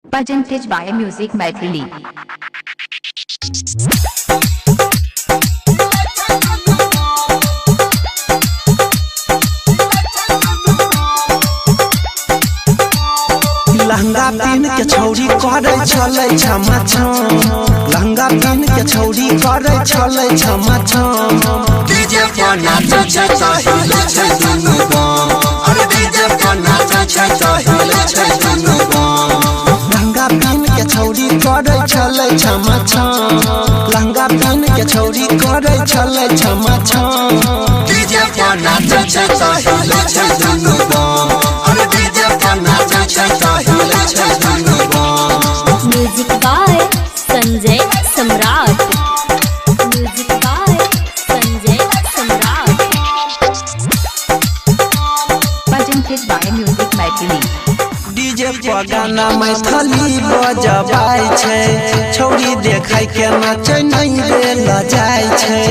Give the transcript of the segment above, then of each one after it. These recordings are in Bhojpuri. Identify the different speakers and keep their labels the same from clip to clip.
Speaker 1: Presented by Music Maithili.
Speaker 2: लहंगा पहन के छौरी करे छले छमा छम लहंगा पहन के छौरी करे छले छमा छम
Speaker 3: डीजे पर नाचे छै त हिले छै दुनु गाम अरे डीजे पर नाचे छै त हिले छै दुनु गाम
Speaker 2: लहंगा पहन के छौरी करे छले छमा छम लहंगा पहन के छौरी करे छले छमा छम
Speaker 3: डीजे पर नाचे छै त हिले छै दुनु गाम अरे डीजे पर नाचे छै त हिले छै दुनु गाम
Speaker 4: music by Sanjay Samrat. Music by Sanjay Samrat.
Speaker 1: Presented by Music Maithili.
Speaker 2: DJ पर गाना मैथिली बजबाय छै छौरी देखाय के नाचे नहीं रे लजाय छै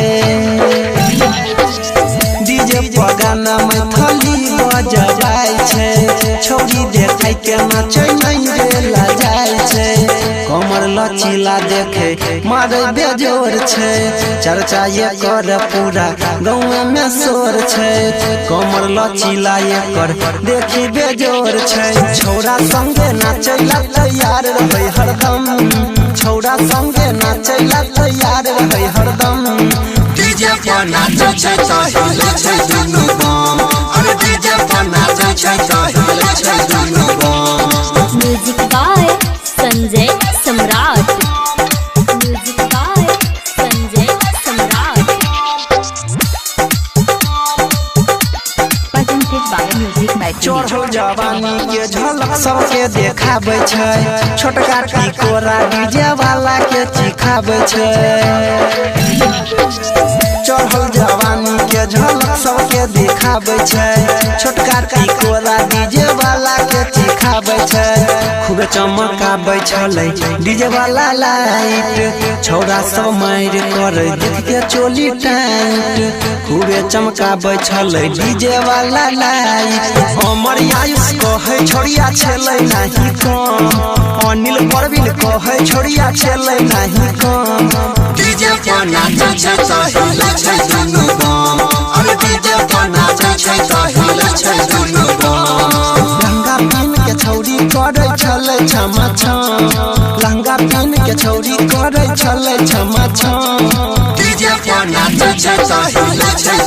Speaker 2: डीजे पर गाना मैथिली बजबाय छै छौरी देखाय के नाचे नहीं रे लजाय छै कमर लचीला देखे मारे बेजोर छै चर्चा ये कर पूरा गाँव में शोर छै कमर लचीला ये कर देखी बेजोर छै छौरा संगे नाचैला तैयार रहे हरदम छौरा संगे नाचैला तैयार रहे हरदम
Speaker 3: डीजे पर नाचे छै त हिले छै दुनु गाम अरे डीजे पर नाचे छै त हिले छै दुनु गाम
Speaker 4: music by Sanjay Samrat. Music by Sanjay Samrat.
Speaker 1: Presented by Music Maithili.
Speaker 2: चढ़ो जवानी के झलक सबके देखाबै छै छोटका टिकोरा डीजे वाला के चिखाबै छै चढ़ल जवानी के झलक सबके देखाबै छै छोटका टिकोरा डीजे वाला के चिखाबै छै खूब चमकाबै छलै डीजे वाला लाइट छौरा सब मारि करे देख के चोली टाइट खूबे चमकाबै छलै डीजे वाला लाइट अमर आयुष कहे छोड़िया छलै नहीं कम अनिल परवीन कहे छोड़िया छलै नहीं कम
Speaker 3: डीजे पर नाचे छै त हिले छै दुनु गाम अरे डीजे पर नाचे छै त हिले छै दुनु गाम
Speaker 2: लहंगा पहन के छौरी करे छलै छमा छम लहंगा पहन के छौरी करे छलै छमा छम
Speaker 3: डीजे पर नाचे छै त हिले छै